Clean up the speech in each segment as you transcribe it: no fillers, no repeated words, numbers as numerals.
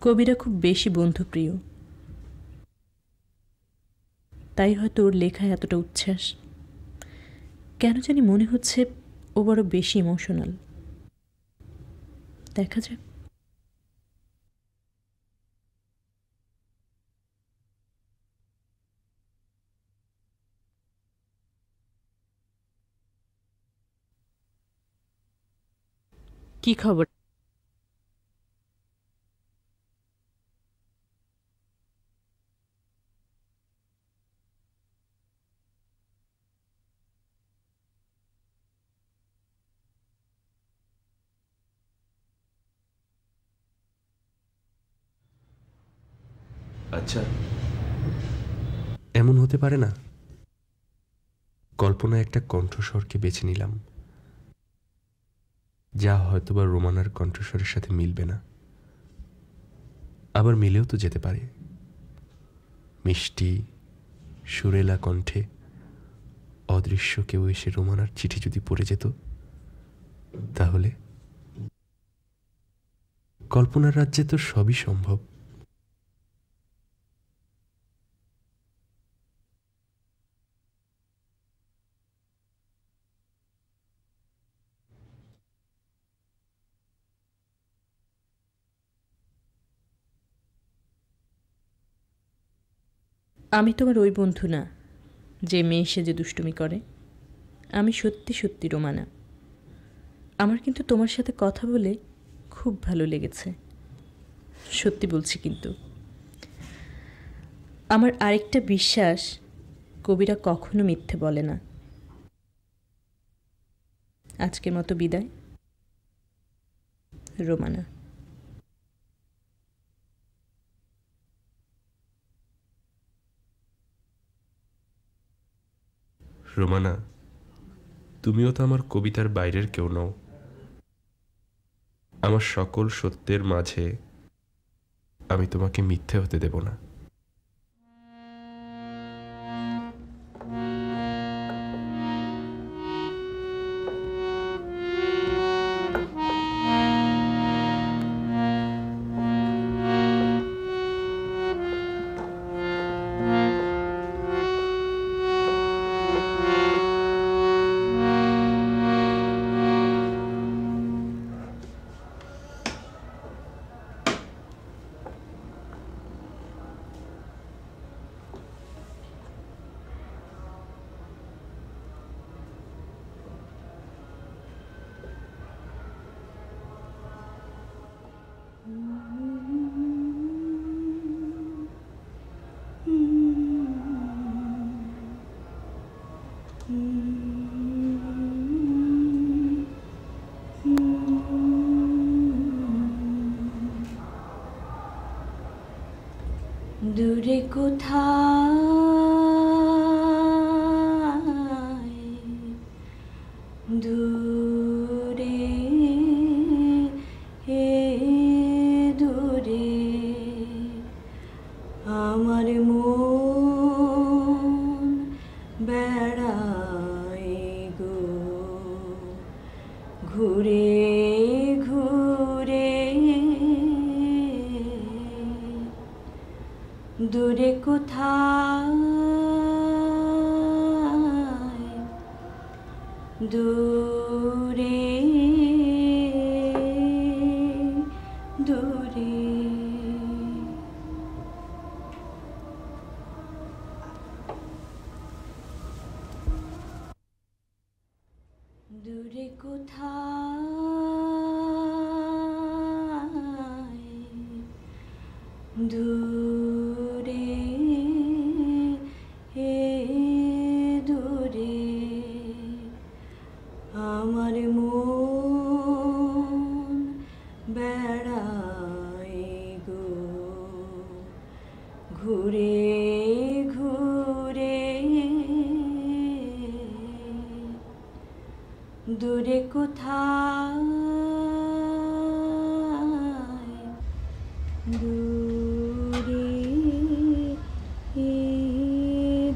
কবিরা খুব বেশি বন্ধুপ্রিয়, তাই হয়তো ওর লেখায় এতটা উচ্ছ্বাস। কেন জানি মনে হচ্ছে ও বড় বেশি ইমোশনাল। দেখা যাক। কি খবর? আচ্ছা, এমন হতে পারে না? কল্পনা একটা কণ্ঠস্বরকে বেছে নিলাম, যা হয়তোবা রোমানার কণ্ঠস্বরের সাথে মিলবে না, আবার মিলেও তো যেতে পারে। মিষ্টি সুরেলা কণ্ঠে অদৃশ্য কেউ এসে রোমানার চিঠি যদি পড়ে যেত, তাহলে কল্পনার রাজ্যে তো সবই সম্ভব। আমি তোমার ওই বন্ধু না যে মেয়ে সেজে দুষ্টুমি করে। আমি সত্যি সত্যি রোমানা। আমার কিন্তু তোমার সাথে কথা বলে খুব ভালো লেগেছে, সত্যি বলছি। কিন্তু আমার আরেকটা বিশ্বাস, কবিরা কখনো মিথ্যে বলে না। আজকের মতো বিদায়, রোমানা। রোমানা, তুমিও তো আমার কবিতার বাইরের কেউ নও। আমার সকল সত্যের মাঝে আমি তোমাকে মিথ্যে হতে দেব না। দূরে কোথায়, দূরে দূরে আমার মন বেড়ায় গো, ঘুরে ঘুরে। দূরে কোথায়, দূরে দূরে দূরে কোথায়, দূরে দূরে আমার মন বেড়ায় গো, ঘুরে ঘুরে। দূরে কোথায়, দূরে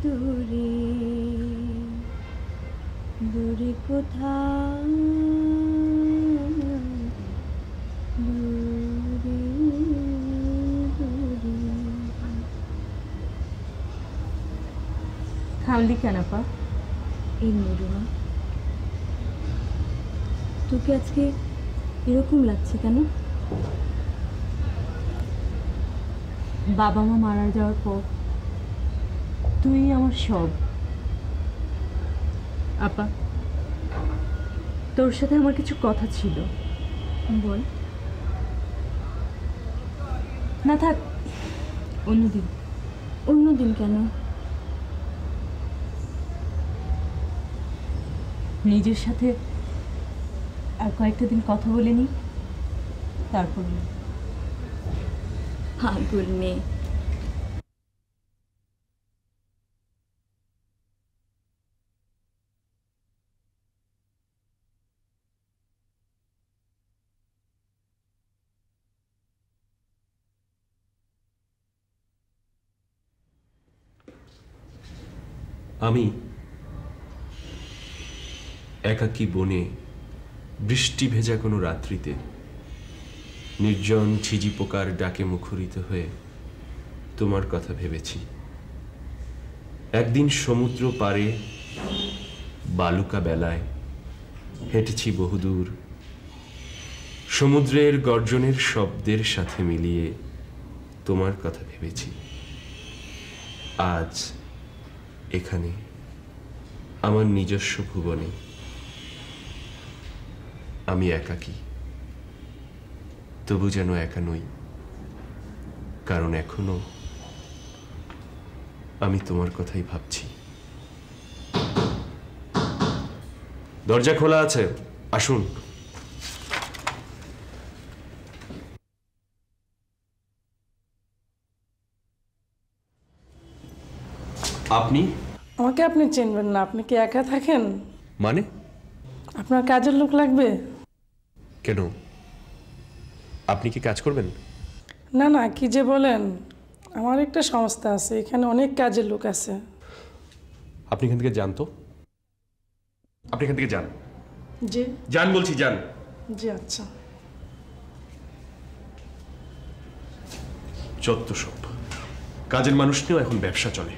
দূরে দূরে কোথায়, দূরে থামলি কেন আপা? এমনি রুমা, তোকে আজকে এরকম লাগছে কেন? বাবা মা মারা যাওয়ার পর তুই আমার সব। আপা, তোর সাথে আমার কিছু কথা ছিল। বল। না থাক, অন্যদিন। অন্যদিন কেন? নিজের সাথে আর কয়েকটা দিন কথা বলে নি, তারপর পাগল মেয়ে। আমি একাকী বনে বৃষ্টি ভেজা কোনো রাত্রিতে নির্জন ঝিঝি পোকার ডাকে মুখরিত হয়ে তোমার কথা ভেবেছি। একদিন সমুদ্র পাড়ে বালুকা বেলায় হেঁটেছি বহুদূর, সমুদ্রের গর্জনের শব্দের সাথে মিলিয়ে তোমার কথা ভেবেছি। আজ এখানে আমার নিজস্ব ভুবনে আমি একাকী, তবু যেন একা নই, কারণ এখনো আমি তোমার কথাই ভাবছি। দরজা খোলা আছে, আসুন। আপনি? আমাকে আপনি চিনবেন না? আপনি কি একা থাকেন? মানে? আপনার কাজের লোক লাগবে? কেন, আপনি কি কাজ করবেন? না না, কি যে বলেন, আমার একটা সংস্থা আছে, এখানে অনেক কাজের লোক আছে। আপনি এখান থেকে যান তো, আপনি এখান থেকে যান। জি যান বলছি, যান। জি আচ্ছা। যত সব কাজের মানুষ নিয়েও এখন ব্যবসা চলে।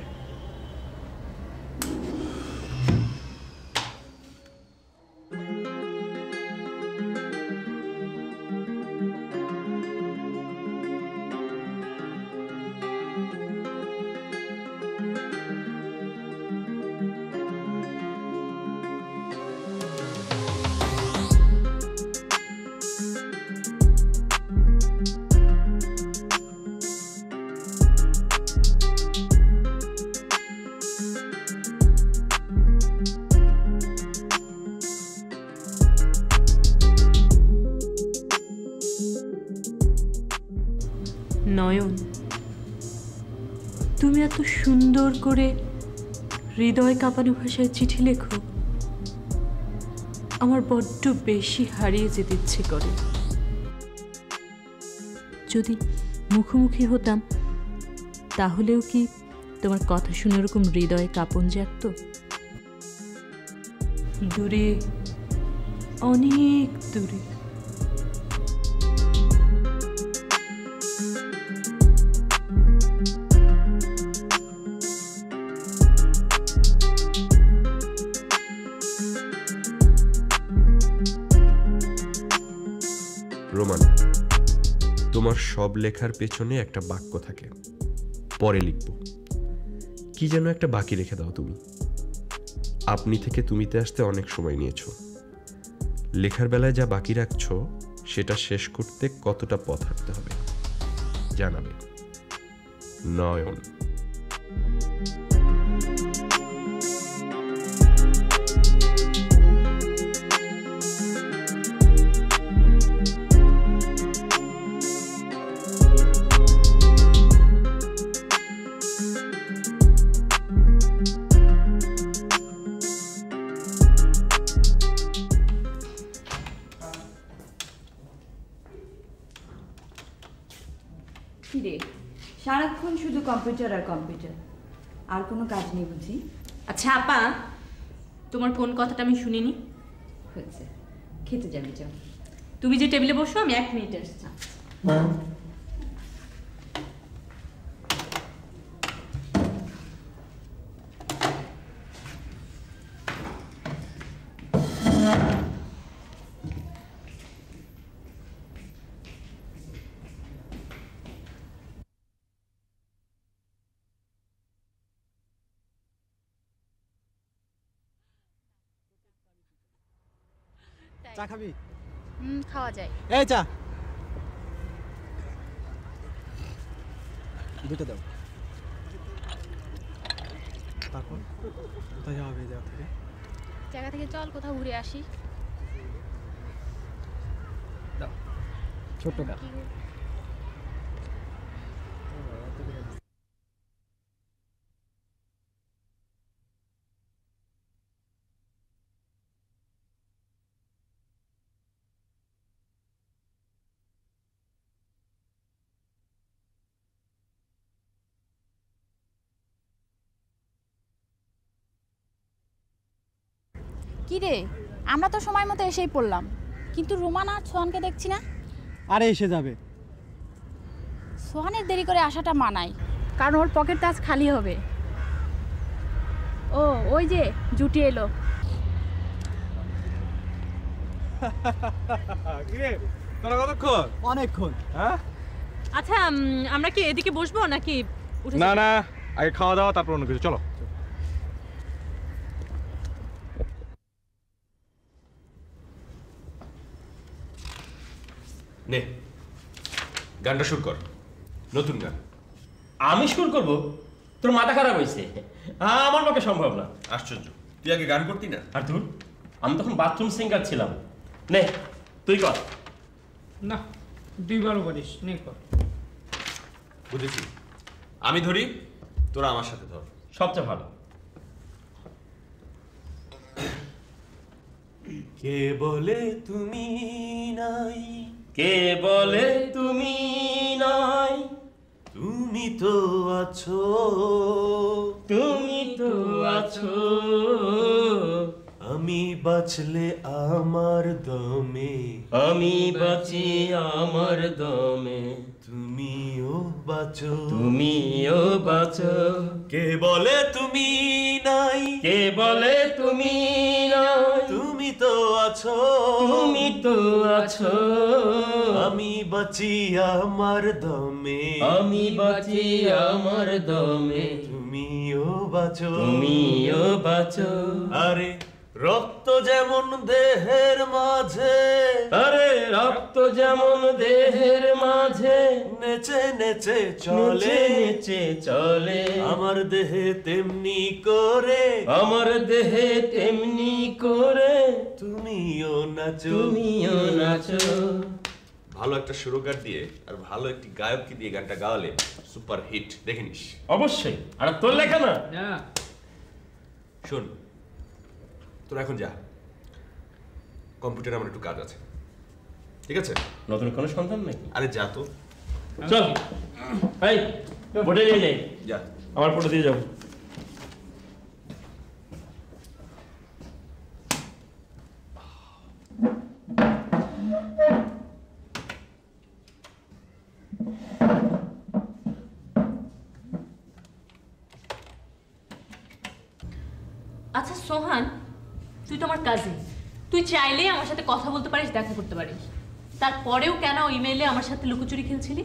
নয়ন, তুমি এত সুন্দর করে হৃদয় কাঁপানো ভাষায় চিঠি লেখো, আমার বড্ড বেশি হারিয়ে যেতে ইচ্ছে করে। যদি মুখোমুখি হতাম তাহলেও কি তোমার কথা শুনে ওরকম হৃদয়ে কাঁপন জাগতো? দূরে, অনেক দূরে। রোমানা, তোমার সব লেখার পেছনে একটা বাক্য থাকে, পরে লিখব। কি যেন একটা বাকি রেখে দাও তুমি। আপনি থেকে তুমিতে আসতে অনেক সময় নিয়েছো। লেখার বেলায় যা বাকি রাখছো সেটা শেষ করতে কতটা পথ হাঁটতে হবে জানাবে। নয়ন। কিরে, সারাক্ষণ শুধু কম্পিউটার আর কম্পিউটার, আর কোনো কাজ নেই বুঝি? আচ্ছা আপা, তোমার কোন কথাটা আমি শুনিনি? হচ্ছে, খেতে যাবি যাও। তুমি যে টেবিলে বসো, আমি 1 মিনিট আসছি। চা খাবি? খাওয়া যায়। এই চা দুটো দাও। তারপর কোথায় যাওয়া হবে এই জায়গা থেকে? জায়গা থেকে চল কোথাও ঘুরে আসি। দাও ছোট্টটা। কি রে, আমরা তো সময় মতো এসেই পড়লাম, কিন্তু রোমান আর সোহানকে দেখছি না। আরে এসে যাবে। সোহানের দেরি করে আসাটা মানায়, কারণ ওর পকেটটা আজ খালি হবে। ও ওই যে জুটি এলো। তোরা কতক্ষণ? অনেকক্ষণ। হ্যাঁ আচ্ছা আমরা কি এদিকে বসবো নাকি না না, আগে খাওয়া দাওয়া তারপর অন্য কিছু। চলো। নে গানটা শুরু কর, নতুন গান। আমি শুরু করব? তোর মাথা খারাপ হয়েছে? আমার পক্ষে সম্ভব না। আশ্চর্য, তুই আগে গান করতি না? আর তোর? আমি তখন বাথরুম সিঙ্গার ছিলাম। নে তুই কর। না, দুইবারও পারিস, নে কর। বুঝেছি, আমি ধরি, তোরা আমার সাথে ধর। সবচেয়ে ভালো। কে বলে তুমি নাই, কে বলে তুমি নাই, তুমি তো আছো, তুমি তো আছো, আমি বাঁচলে আমার দমে, আমি বাঁচি আমার দমে, তুমিও বাঁচো, তুমিও বাঁচো। কে বলে তুমি নাই, কে বলে তুমি নাই, তুমি তো আছো, তুমি তো আছো, আমি বাঁচি আমার দমে, আমি বাঁচি আমার দমে, তুমিও বাঁচো, তুমিও বাঁচো। আরে রক্ত যেমন দেহের মাঝে, আরে রক্ত যেমন দেহের মাঝে নেচে নেচে চলে, নেচে চলে, আমার দেহে তেমনি করে, আমার দেহে তেমনি করে, তুমিও নাচো, তুমিও নাচো। ভালো একটা সুরকার দিয়ে আর ভালো একটি গায়ককে দিয়ে গানটা গাওয়ালে সুপার হিট, দেখে নিস। অবশ্যই। আর তোর লেখা না? না, শোন, তোরা এখন যা, কম্পিউটারে আমার একটু কাজ আছে, ঠিক আছে? নতুন কোনো সন্ধান নাকি? আরে যা তো, চল এই বোর্ডে নিয়ে যাই, যা। আমার ফটো দিয়ে যাবো। আচ্ছা সোহান, তুই তো আমার কাজিন, তুই চাইলেই আমার সাথে কথা বলতে পারিস, দেখা করতে পারিস, তারপরেও কেন ইমেইলে আমার সাথে লুকোচুরি খেলছিলি?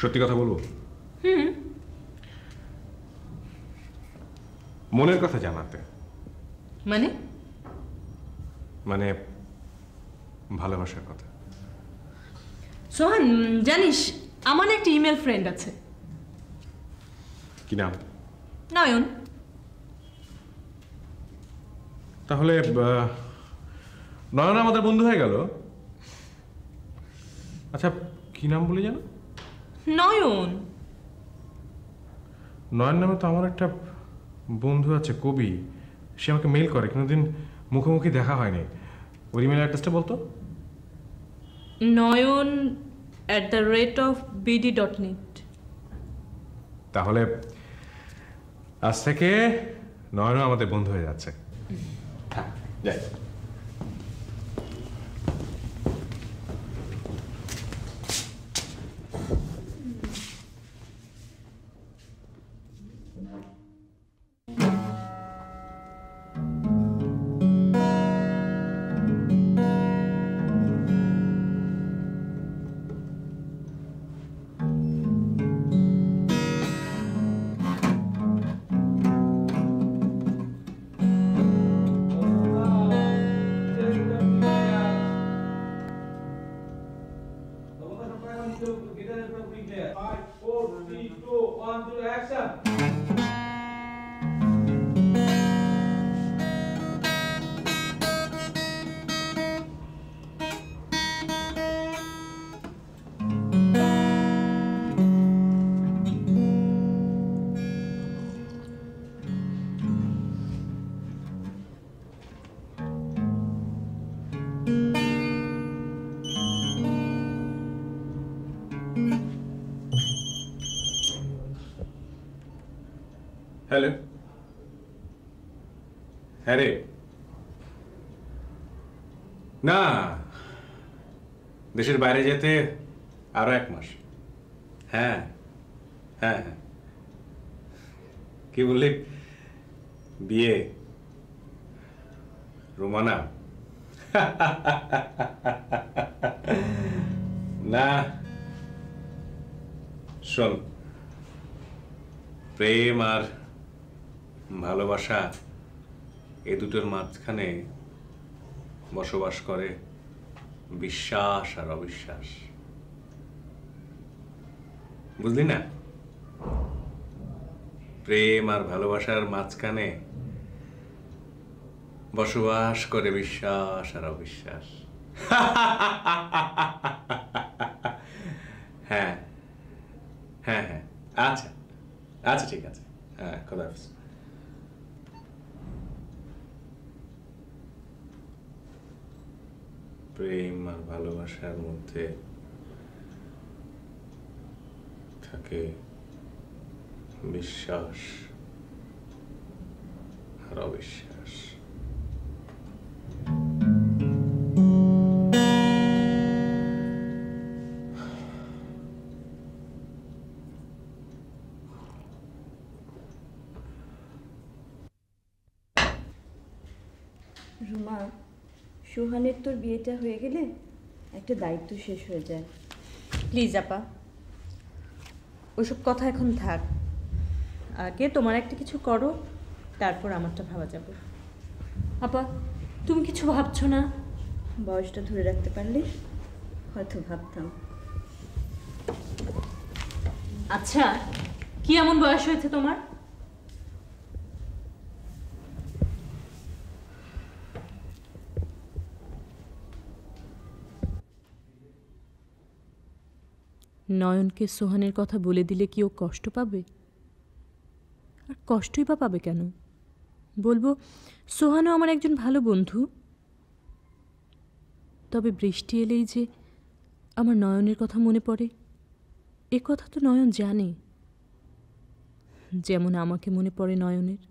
সত্যি কথা বলবো? মনের কথা জানাতে। মানে? মানে ভালোবাসার কথা। সোহান, জানিস আমার না একটা ইমেল ফ্রেন্ড আছে। কি নাম? নয়ন। তাহলে নয়ন আমাদের বন্ধু হয়ে গেল। আচ্ছা কি নাম বলি জানো? নয়ন। নয়ন নামে তো আমার একটা বন্ধু আছে, কবি। সে আমাকে মেইল করে, কোনোদিন মুখোমুখি দেখা হয়নি। ওর ইমেল অ্যাড্রেসটা বলতো। noyon@bd.net। তাহলে আজ থেকে নয়নও আমাদের বন্ধু হয়ে যাচ্ছে। হ্যাঁ যাই। হ্যাঁ রে, না, দেশের বাইরে যেতে আরো 1 মাস। হ্যাঁ হ্যাঁ হ্যাঁ, কি বললি? বিয়ে? রোমানা? না, শোন, প্রেম আর ভালোবাসা এ দুটোর মাঝখানে বসবাস করে বিশ্বাস আর অবিশ্বাস, বুঝলি না? প্রেম আর ভালোবাসার মাঝখানে বসবাস করে বিশ্বাস আর অবিশ্বাস। হ্যাঁ হ্যাঁ হ্যাঁ, আচ্ছা আচ্ছা, ঠিক আছে, হ্যাঁ, খোদা হাফেজ। প্রেম আর ভালোবাসার মধ্যে থাকে বিশ্বাস আর অবিশ্বাস। রুমা, সোহানের তোর বিয়েটা হয়ে গেলে একটা দায়িত্ব শেষ হয়ে যায়। প্লিজ আপা, ওসব কথা এখন থাক। আগে তোমার একটা কিছু করো, তারপর আমারটা ভাবা যাবে। আপা, তুমি কিছু ভাবছো না? বয়সটা ধরে রাখতে পারলে হয়তো ভাবতাম। আচ্ছা, কি এমন বয়স হয়েছে তোমার? নয়নকে সোহানের কথা বলে দিলে কি ও কষ্ট পাবে? আর কষ্টই বা পাবে কেন? বলবো সোহানও আমার একজন ভালো বন্ধু। তবে বৃষ্টি এলেই যে আমার নয়নের কথা মনে পড়ে, এ কথা তো নয়ন জানে, যেমন আমাকে মনে পড়ে নয়নের।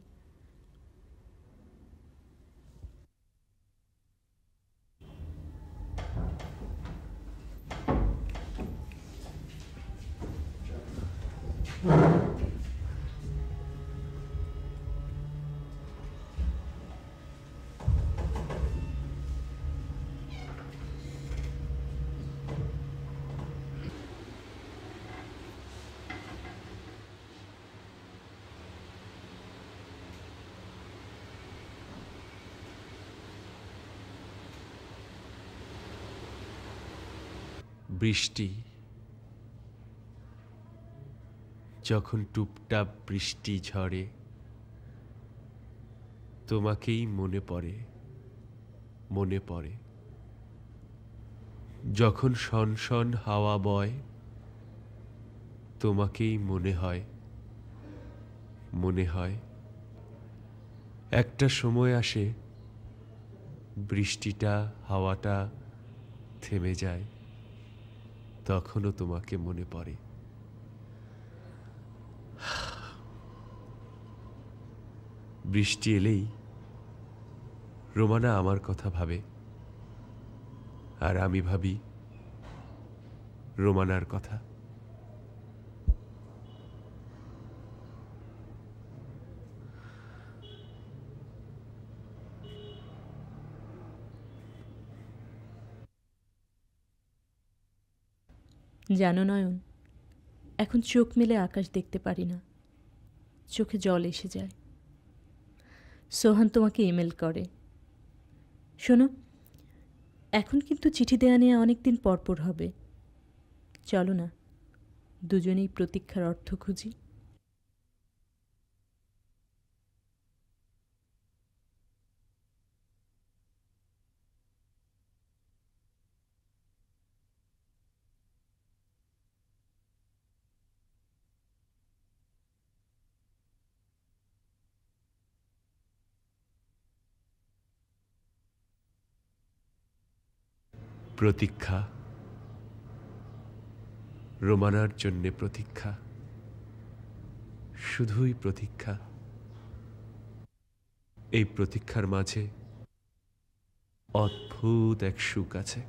বৃষ্টি, যখন টুপটাপ বৃষ্টি ঝরে, তোমাকেই মনে পড়ে, মনে পড়ে। যখন শন শন হাওয়া বয়, তোমাকেই মনে হয়, মনে হয়। একটা সময় আসে, বৃষ্টিটা হাওয়াটা থেমে যায়, তখনও তোমাকে মনে পড়ে। বৃষ্টি এলেই রোমানা আমার কথা ভাবে, আর আমি ভাবি রোমানার কথা। জানো নয়ন, এখন চোখ মেলে আকাশ দেখতে পারি না, চোখে জল এসে যায়। সোহান তোমাকে ইমেল করে। শোনো, এখন কিন্তু চিঠি দেয়া নিয়ে অনেকদিন পরপর হবে। চলো না, দুজনেই প্রতীক্ষার অর্থ খুঁজি। প্রতীক্ষা, রোমানার জন্যে প্রতীক্ষা, শুধুই প্রতীক্ষা। এই প্রতীক্ষার মাঝে অদ্ভুত এক সুখ আছে।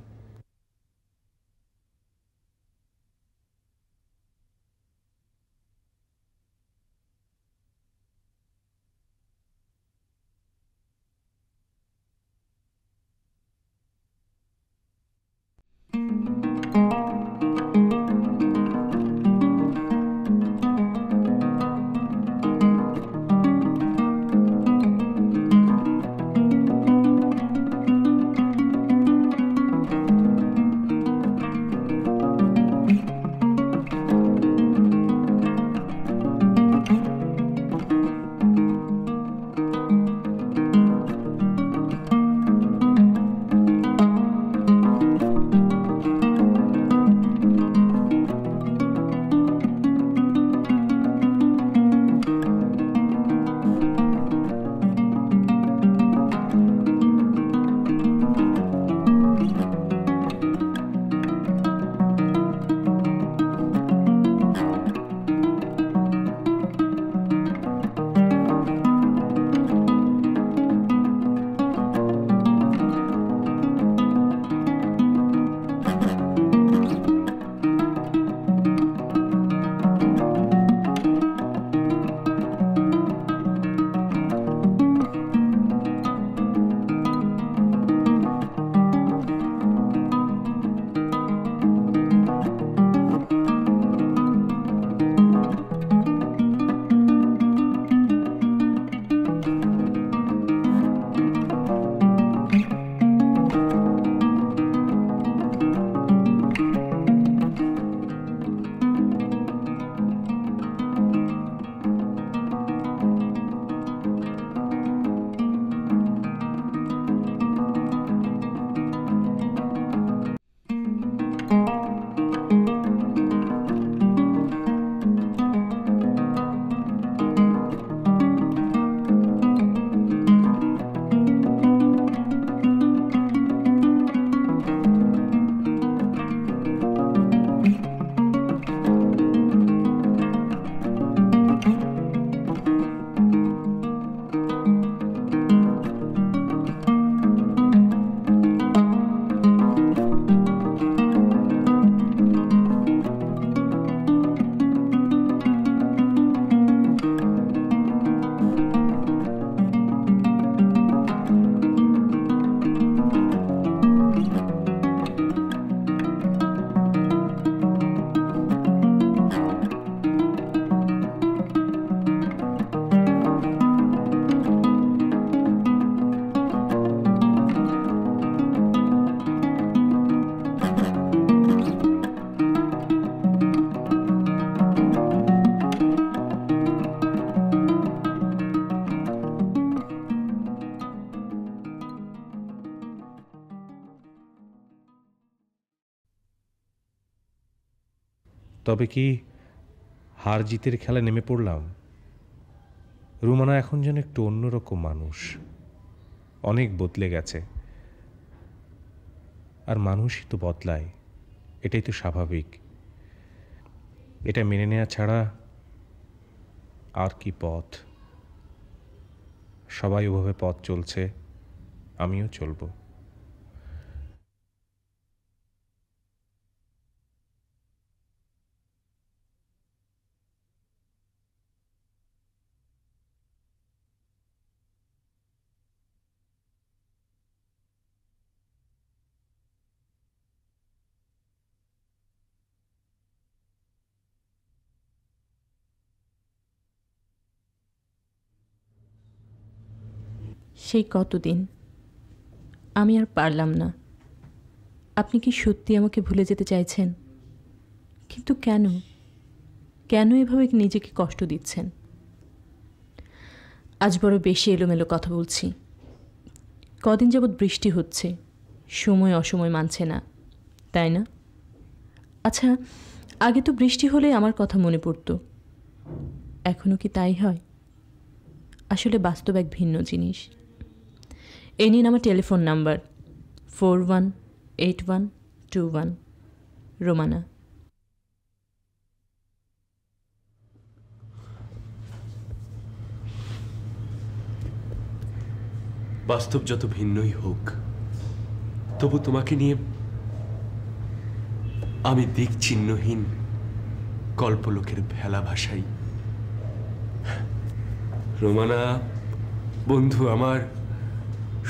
তবে কি হার জিতের খেলা নেমে পড়লাম? রুমানা এখন যেন একটু অন্যরকম মানুষ, অনেক বদলে গেছে। আর মানুষই তো বদলায়, এটাই তো স্বাভাবিক। এটা মেনে নেওয়া ছাড়া আর কি পথ? সবাই ওভাবে পথ চলছে, আমিও চলবো। সেই কতদিন আমি আর পারলাম না। আপনি কি সত্যি আমাকে ভুলে যেতে চাইছেন? কিন্তু কেন কেন এভাবে নিজেকে কষ্ট দিচ্ছেন? আজ বড় বেশি এলোমেলো কথা বলছি। কদিন যাবৎ বৃষ্টি হচ্ছে, সময় অসময় মানছে না, তাই না? আচ্ছা, আগে তো বৃষ্টি হলে আমার কথা মনে পড়তো, এখনও কি তাই হয়? আসলে বাস্তব এক ভিন্ন জিনিস। এই নিন আমার টেলিফোন নাম্বার 418121, রোমানা। বাস্তব যত ভিন্নই হোক, তবু তোমাকে নিয়ে আমি দিক চিহ্নহীন কল্পলোকের ভেলা ভাসাই। রোমানা বন্ধু আমার,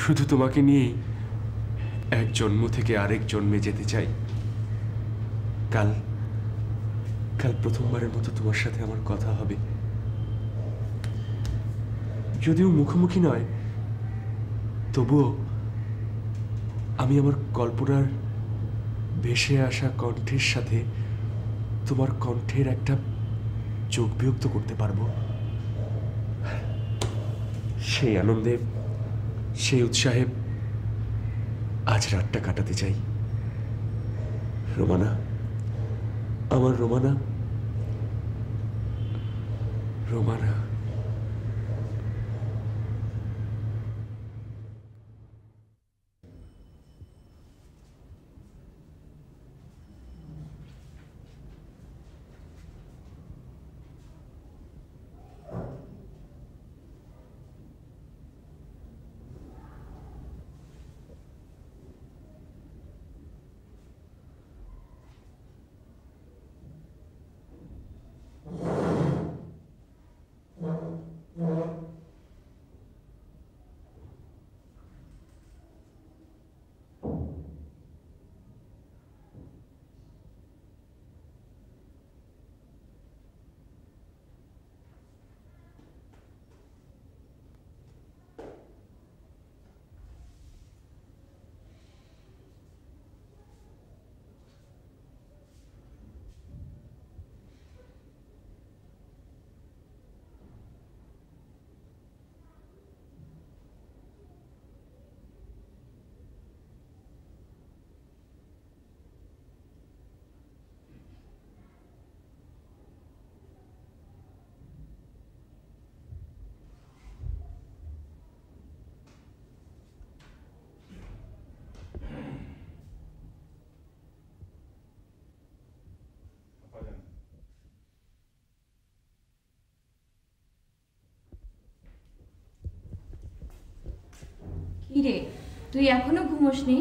শুধু তোমাকে নিয়ে এক জন্ম থেকে আরেক জন্মে যেতে চাই। কাল কাল প্রথমবারের মতো তোমার সাথে আমার কথা হবে, যদিও মুখোমুখি নয়, তবুও আমি আমার কল্পনার ভেসে আসা কণ্ঠের সাথে তোমার কণ্ঠের একটা যোগ বিয়োগ তো করতে পারবো। সেই আনন্দে, সেই উৎসাহে আজ রাতটা কাটাতে চাই। রোমানা, আমার রোমানা, রোমানা। কি রে, তুই এখনো ঘুমোসনি?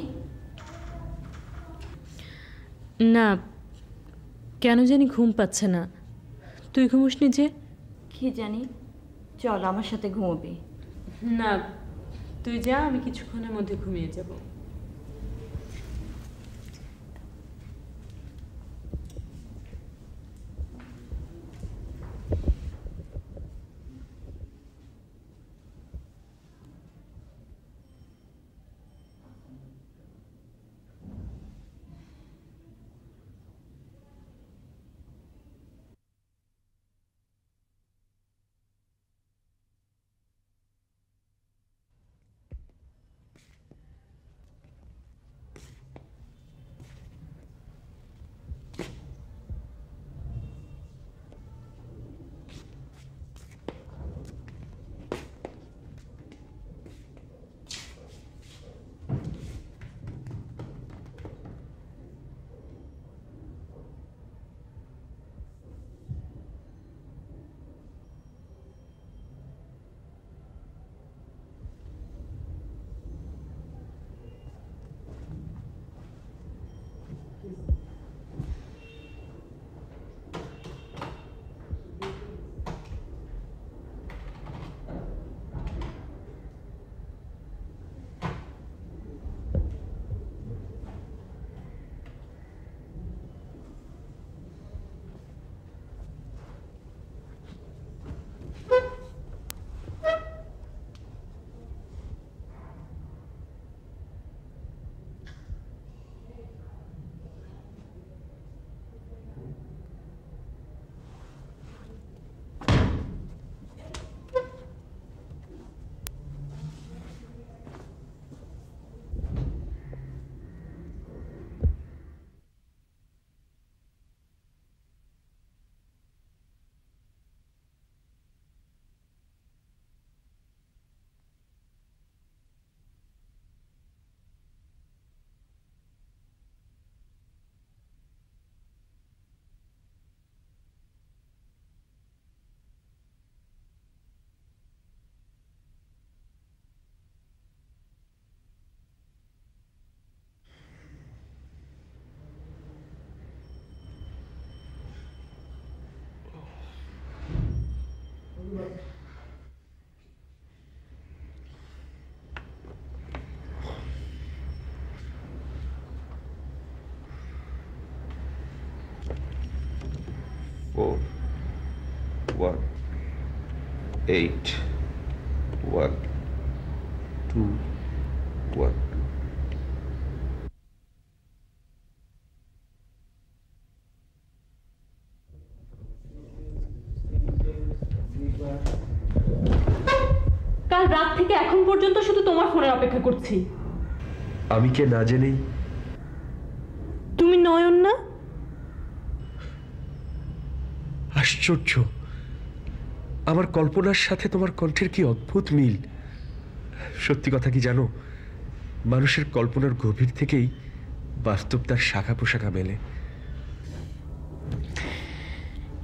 না, কেন জানি ঘুম পাচ্ছে না। তুই ঘুমোসনি যে? কি জানি, চল আমার সাথে ঘুমোবি। না, তুই যা, আমি কিছুক্ষণের মধ্যে ঘুমিয়ে যাব। 4 1 8 1 2 1 কাল রাত থেকে এখন পর্যন্ত শুধু তোমার ফোনের অপেক্ষা করছি। আমি কে না জেনেই? তুমি নয়ন না? আশ্চর্য, আমার কল্পনার সাথে তোমার কণ্ঠের কি অদ্ভুত মিল। সত্যি কথা কি জানো, মানুষের কল্পনার গভীর থেকেই বাস্তব তার শাখা পোশাখা মেলে।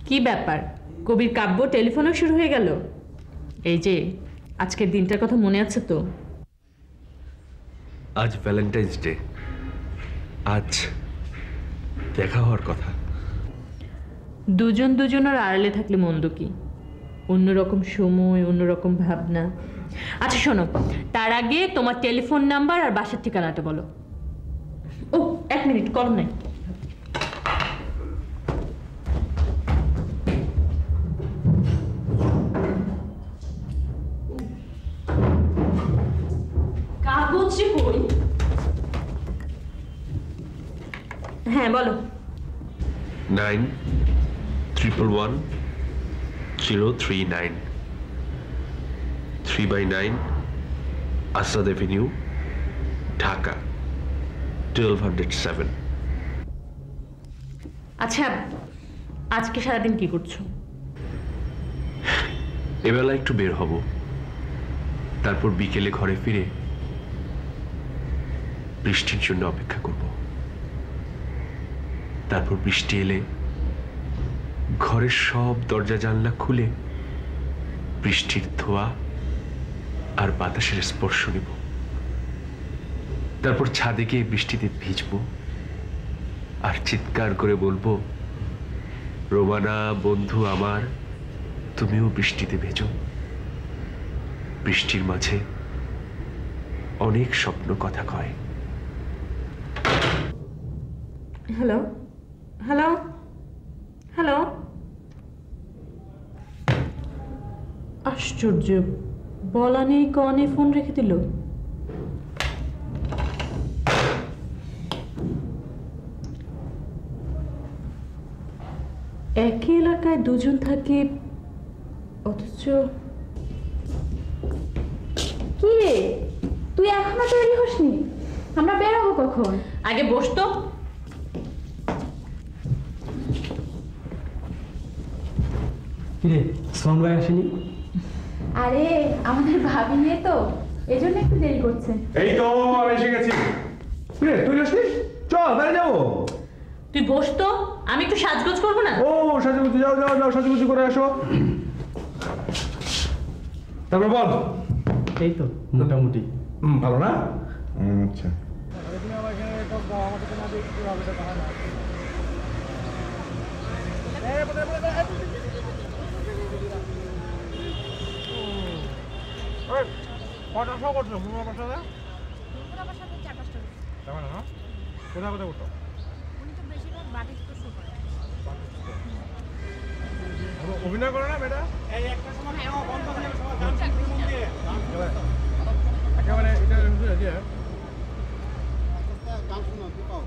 কি ব্যাপার, কবির কাব্য টেলিফোনও শুরু হয়ে গেল? এই যে আজকের দিনটার কথা মনে আছে তো? আজ ভ্যালেন্টাইন্স ডে, আজ দেখা হওয়ার কথা। দুজন দুজনের আড়ালে থাকলে মন্দ কি? অন্যরকম সময়, অন্যরকম ভাবনা। আচ্ছা শোনো, তার আগে তোমার টেলিফোন নাম্বার আর বাসার ঠিকানাটা বলো। ও 1 মিনিট, কলম নাই। কাগজে কই? হ্যাঁ বলো। 9111039 3/9 আসাদ এভিনিউ, ঢাকা 1207। আচ্ছা, আজকে সারাদিন কি করছো? এবেলা একটু বের হব, তারপর বিকেলে ঘরে ফিরে বৃষ্টির জন্য অপেক্ষা করব। তারপর বৃষ্টি এলে ঘরের সব দরজা জানলা খুলে বৃষ্টির ধোয়া আর বাতাসের স্পর্শ নেব। তারপর ছাদে গিয়ে বৃষ্টিতে ভিজবো আর চিৎকার করে বলবো, রোমানা বন্ধু আমার, তুমিও বৃষ্টিতে ভেজো। বৃষ্টির মাঝে অনেক স্বপ্ন কথা কয়। Hello hello hello. আশ্চর্য, বলা নেই কনে ফোন রেখে দিল। একই এলাকায় দুজন থাকে, অথচ কি রে, তুই এখনো তৈরি হসনি? আমরা বেরোবো কখন? আগে বসতো। কিরে, সোহান ভাই আসেনি? আরে আমাদের ভাবি নিয়ে তো, এজন্য একটু দেরি করছে। এই তো আমি এসে গেছি। কিরে তুই আসলি? চল বাইরে যাবো। তুই বসতো, আমি একটু সাজগোজ করবো না? ও সাজুগুজু, যাও যাও যাও, সাজুগুজু করে আসো। তারপর বল। এই তো মোটামুটি। ভালো না? আচ্ছা। কটা শো করছো? পুরো বাসাতে? পুরো বাসাতে 4-5টা। তেমন না? কোথায় কোথায় করতো? উনি তো বেশিরভাগ বাড়ি থেকে শো করে। অভিনয় করে না বেটা? এই একটা সময় বন্ধ করে সবাই গান শুনতে মন দিয়ে। একেবারে এটা শুনে দিয়ে গান শোনা দিপাও।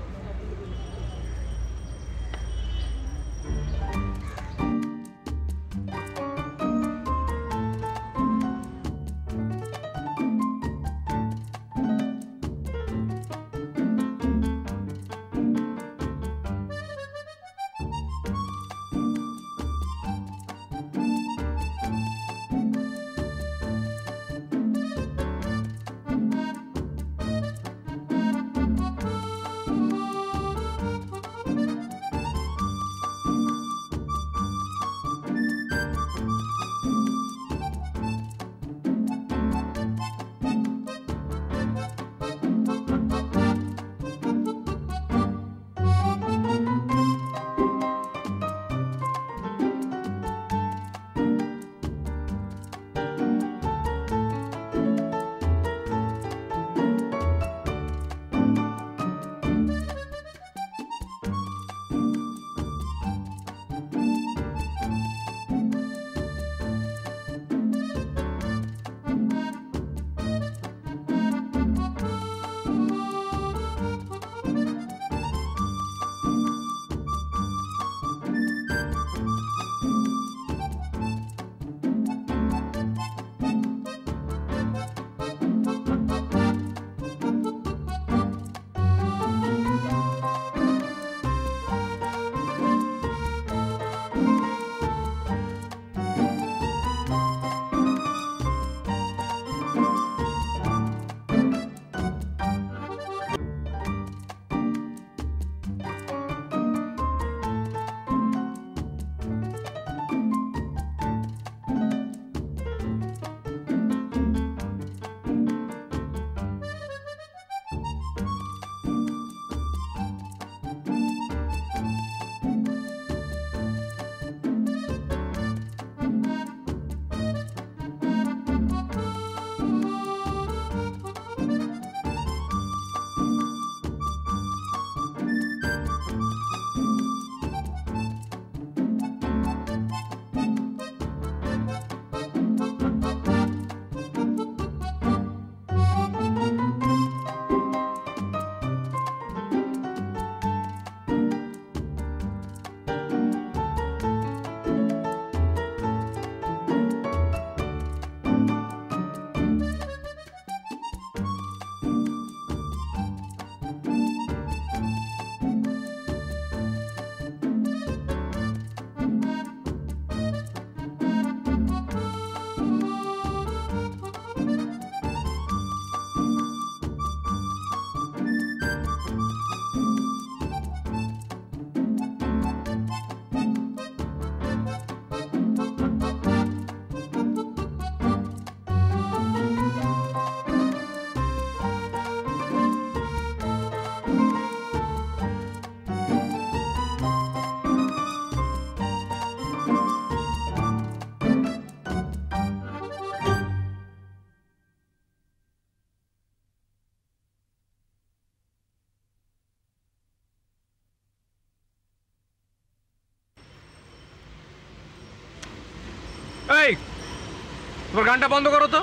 তোমার গানটা বন্ধ করো তো,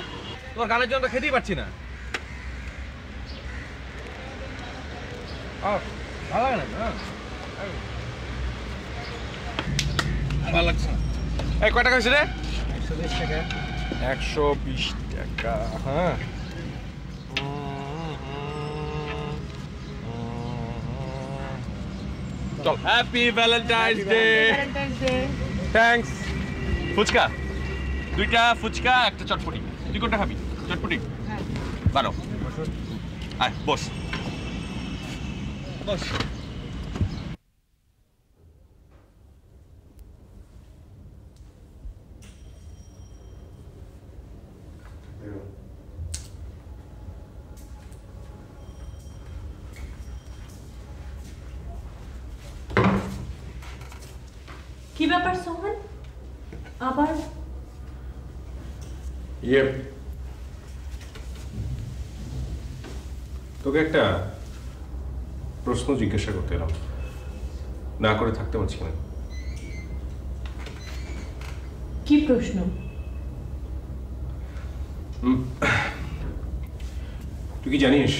তোমার গানের জন্য তো খেতেই পারছি না। ভালো লাগে না, ভালো লাগছে না। এই কয় টাকা হয়েছে রে? 120 টাকা। 120 টাকা, হ্যাঁ। চল, হ্যাপি ভ্যালেন্টাইন্স ডে। থ্যাঙ্কস। ফুচকা 2টা, ফুচকা 1টা চটপটি। তুই কোনটা খাবি? চটপটি 12। আয় বস বস। কি ব্যাপার সোহান, আবার? তোকে একটা প্রশ্ন জিজ্ঞাসা করতে এলাম, না করে থাকতে পারছি না। কি প্রশ্ন? তুই কি জানিস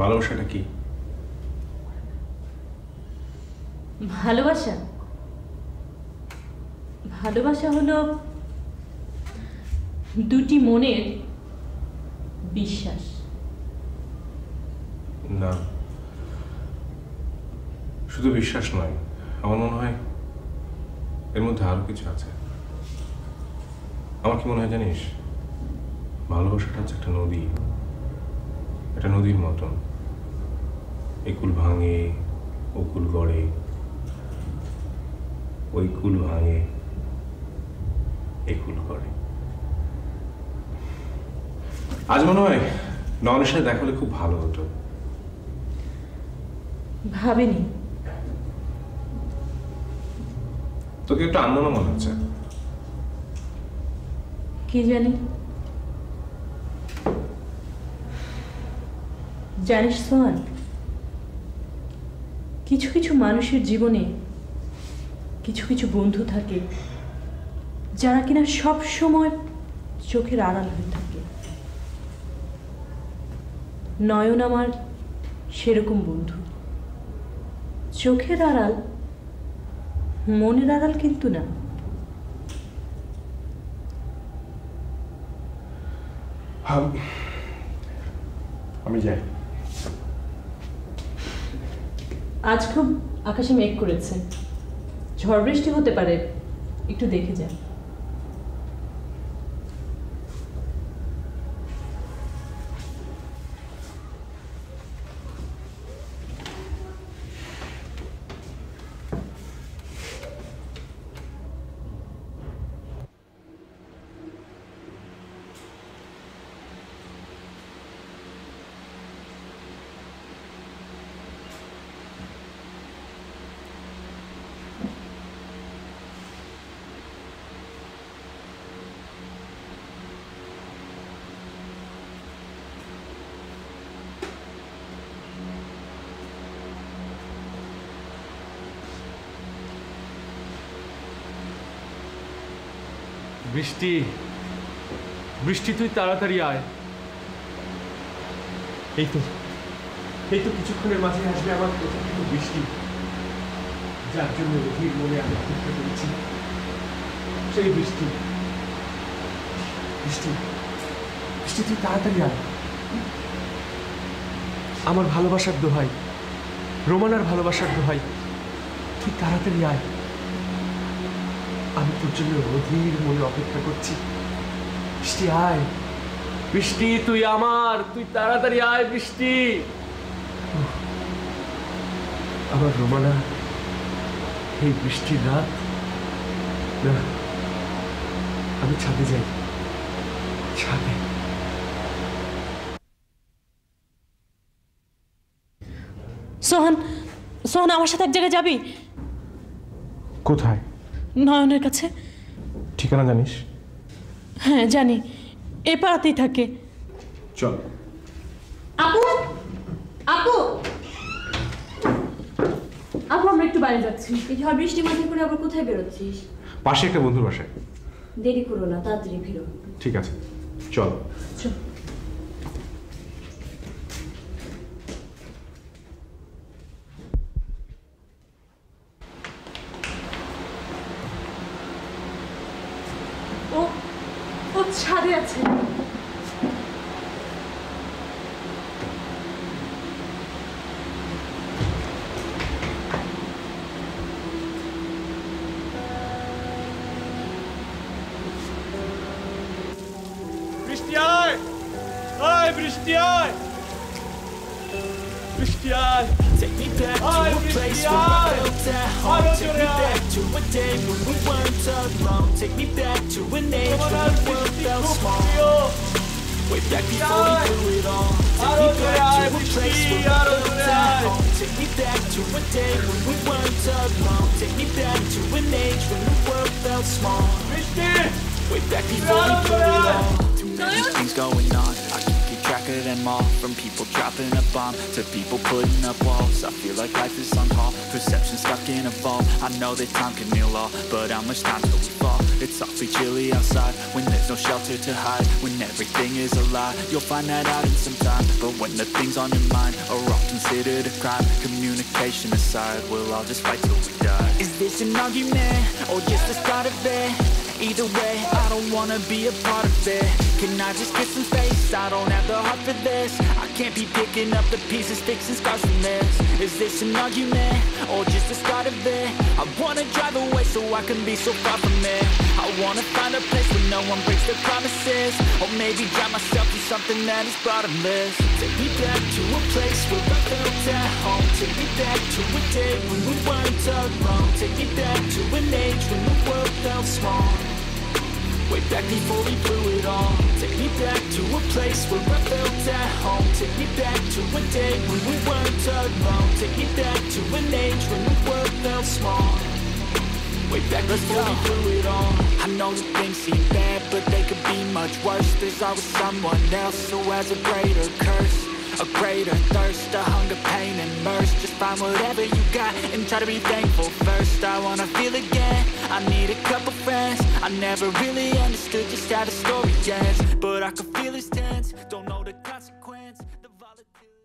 ভালোবাসাটা কি? ভালোবাসা? ভালোবাসা হলো দুটি মনের বিশ্বাস। না, শুধু বিশ্বাস নয়, আমার মনে হয় এর মধ্যে আরো কিছু আছে। আমার কি মনে হয় জানিস, ভালোবাসাটা হচ্ছে একটা নদী, একটা নদীর মতন। এই কুল ভাঙে, ও কুল গড়ে, ওই কুল ভাঙে, এই কুল গড়ে। আজ মনে হয় নয়নের সাথে দেখা হলে খুব ভালো হতো। ভাবিনি। তোকে একটু আনমনা মনে হচ্ছে। কি জানি। জানিস সোহান, কিছু কিছু মানুষের জীবনে কিছু কিছু বন্ধু থাকে যারা কিনা সব সময় চোখের আড়াল হয়ে থাকে। নয়ন আমার সেরকম বন্ধু। চোখের আড়াল, মনের আড়াল কিন্তু না। আমি যাই। আজ খুব আকাশে মেঘ করেছে, ঝড় বৃষ্টি হতে পারে, একটু দেখে যান। বৃষ্টি, বৃষ্টি তুই তাড়াতাড়ি আয়। এই তো কিছুক্ষণের মাঝে আসবে আমার প্রথম বৃষ্টি, যার জন্য অধীর মনে আমি অপেক্ষা করেছি। সেই বৃষ্টি, বৃষ্টি, বৃষ্টি তুই তাড়াতাড়ি আয়। আমার ভালোবাসার দোহাই, রোমানার ভালোবাসার দোহাই, তুই তাড়াতাড়ি আয়। আমি তোর জন্য অধীর মনে অপেক্ষা করছি। বৃষ্টি আয়, বৃষ্টি তুই আমার, তুই তাড়াতাড়ি আয় বৃষ্টি। আমার রোমানা, এই বৃষ্টির রাত, না আমি ছাদে যাই, ছাদে। সোহান, সোহান আমার সাথে এক জায়গায় যাবি? কোথায়? নয়নের কাছে। ঠিকানা জানিস? হ্যাঁ জানি, এ পাড়াতেই থাকে। চল। আপু, আপু, আপু আমরা একটু বাইরে যাচ্ছি। এই ঝড় বৃষ্টি মাথায় করে আবার কোথায় বেরোচ্ছিস? পাশে একটা বন্ধুর বাসায়। দেরি করো না, তাড়াতাড়ি ফিরো। ঠিক আছে, চল। চল। ও ছাদে আছে। বৃষ্টি আয়, বৃষ্টি আয়, বৃষ্টি আয়। Take me back to a place where I felt at home. Take me back to a day when we weren't alone. Take me back to an age when the world felt small. Way back before we blew it all. Take me back to a place where I felt at home. Take me back to a day when we weren't alone. Take me back to an age when the world felt small. Way back before we blew it all. Too many things going on, I can't keep track of them all. From people dropping a bomb to people putting up walls. I feel like life is on hold, perception stuck in a vault. I know that time can heal all, but how much time till we fall? It's awfully chilly outside, when there's no shelter to hide. When everything is a lie, you'll find that out in some time. But when the things on your mind are all considered a crime, communication aside, we'll all just fight till we die. Is this an argument, or just the start of it? Either way, I don't wanna be a part of it. Can I just get some space? I don't have the heart for this. I can't be picking up the pieces, fixing scars from this. Is this an argument, or just the start of it? I wanna drive away so I can be so far from it. I wanna find a place where no one breaks their promises, or maybe drown myself in something that is bottomless. Take me back to a place where I felt at home. Take me back to a day when we weren't alone. Take me back to an age when the world felt small. Way back before we blew it all. Take me back to a place where I felt at home. Take me back to a day when we weren't alone. Take me back to an age when the world felt small. Way back before we blew it all. I know that things seem bad, but they could be much worse. There's always someone else who has a greater curse, a greater thirst, a hunger, pain, and mercy. Just find whatever you got and try to be thankful first. I wanna feel again, I need a couple friends. I never really understood just how the story ends, but I can feel it's tense, don't know the consequence, the volatility.